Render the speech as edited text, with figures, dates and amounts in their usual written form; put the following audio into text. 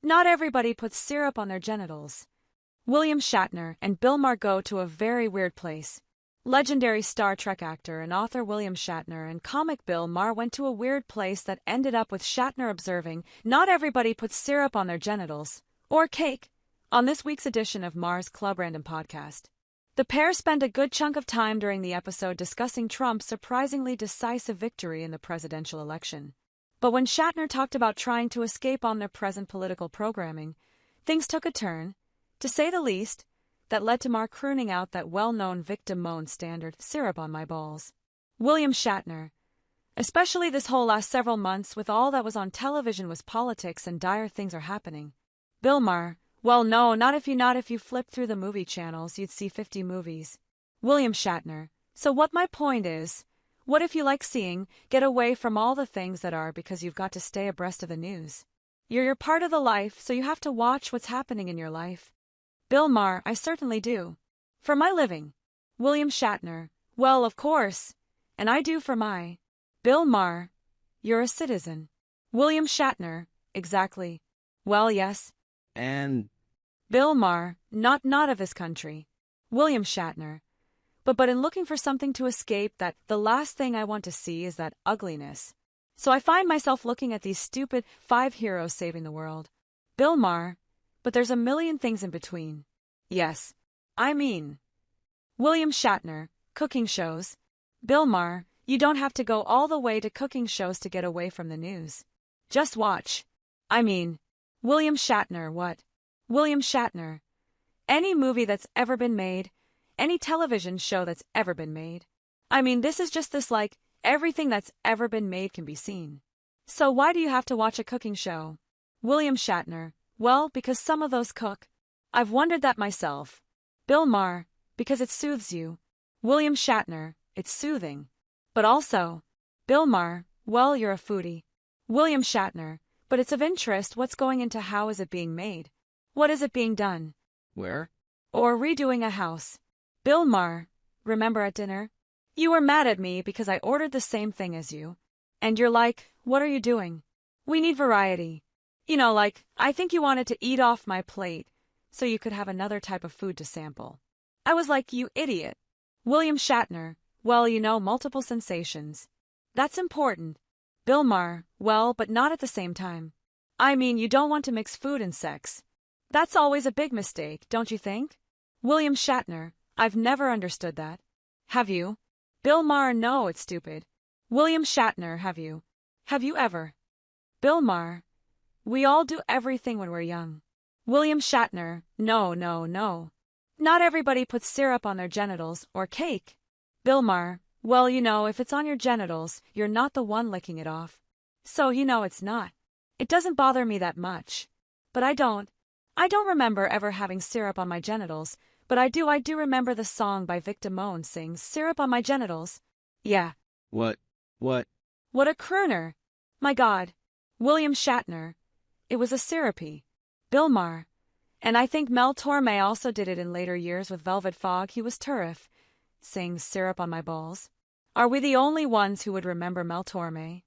Not everybody puts syrup on their genitals. William Shatner and Bill Maher go to a very weird place. Legendary Star Trek actor and author William Shatner and comic Bill Maher went to a weird place that ended up with Shatner observing, "Not everybody puts syrup on their genitals, or cake," on this week's edition of Maher's Club Random podcast. The pair spend a good chunk of time during the episode discussing Trump's surprisingly decisive victory in the presidential election. But when Shatner talked about trying to escape omnipresent political programming, things took a turn, to say the least, that led to Maher crooning out that well-known Vic Damone standard, "Syrup on my balls." William Shatner, especially this whole last several months with all that was on television was politics and dire things are happening. Bill Maher, well, no, not if you flipped through the movie channels, you'd see 50 movies. William Shatner, so what my point is, what if you like seeing, get away from all the things that are because you've got to stay abreast of the news. You're part of the life, so you have to watch what's happening in your life. Bill Maher, I certainly do. For my living. William Shatner, well, of course. And I do for my. Bill Maher, you're a citizen. William Shatner, exactly. Well, yes. And? Bill Maher, not of his country. William Shatner. But in looking for something to escape that, the last thing I want to see is that ugliness. So I find myself looking at these stupid 5 heroes saving the world. Bill Maher, but there's a million things in between. Yes. I mean. William Shatner, cooking shows. Bill Maher, you don't have to go all the way to cooking shows to get away from the news. Just watch. I mean. William Shatner, what? William Shatner. Any movie that's ever been made, any television show that's ever been made. I mean, this is just this like, everything that's ever been made can be seen. So why do you have to watch a cooking show? William Shatner, well, because some of those cook. I've wondered that myself. Bill Maher, because it soothes you. William Shatner, it's soothing. But also, Bill Maher, well, you're a foodie. William Shatner, but it's of interest what's going into how is it being made. What is it being done? Where? Or redoing a house. Bill Maher, remember at dinner? You were mad at me because I ordered the same thing as you. And you're like, what are you doing? We need variety. You know, like, I think you wanted to eat off my plate so you could have another type of food to sample. I was like, you idiot. William Shatner, well, you know, multiple sensations. That's important. Bill Maher, well, but not at the same time. I mean, you don't want to mix food and sex. That's always a big mistake, don't you think? William Shatner, I've never understood that. Have you? Bill Maher, no, it's stupid. William Shatner, have you? Have you ever? Bill Maher, we all do everything when we're young. William Shatner, no. Not everybody puts syrup on their genitals, or cake. Bill Maher, well, you know, if it's on your genitals, you're not the one licking it off. So, you know, it's not. It doesn't bother me that much. But I don't remember ever having syrup on my genitals, but I do remember the song by Vic Damone sings "Syrup on My Genitals." Yeah. What? What a crooner. My God. William Shatner. It was a syrupy. Bill Maher. And I think Mel Torme also did it in later years with Velvet Fog. He was terrific. Sings "Syrup on My Balls." Are we the only ones who would remember Mel Torme?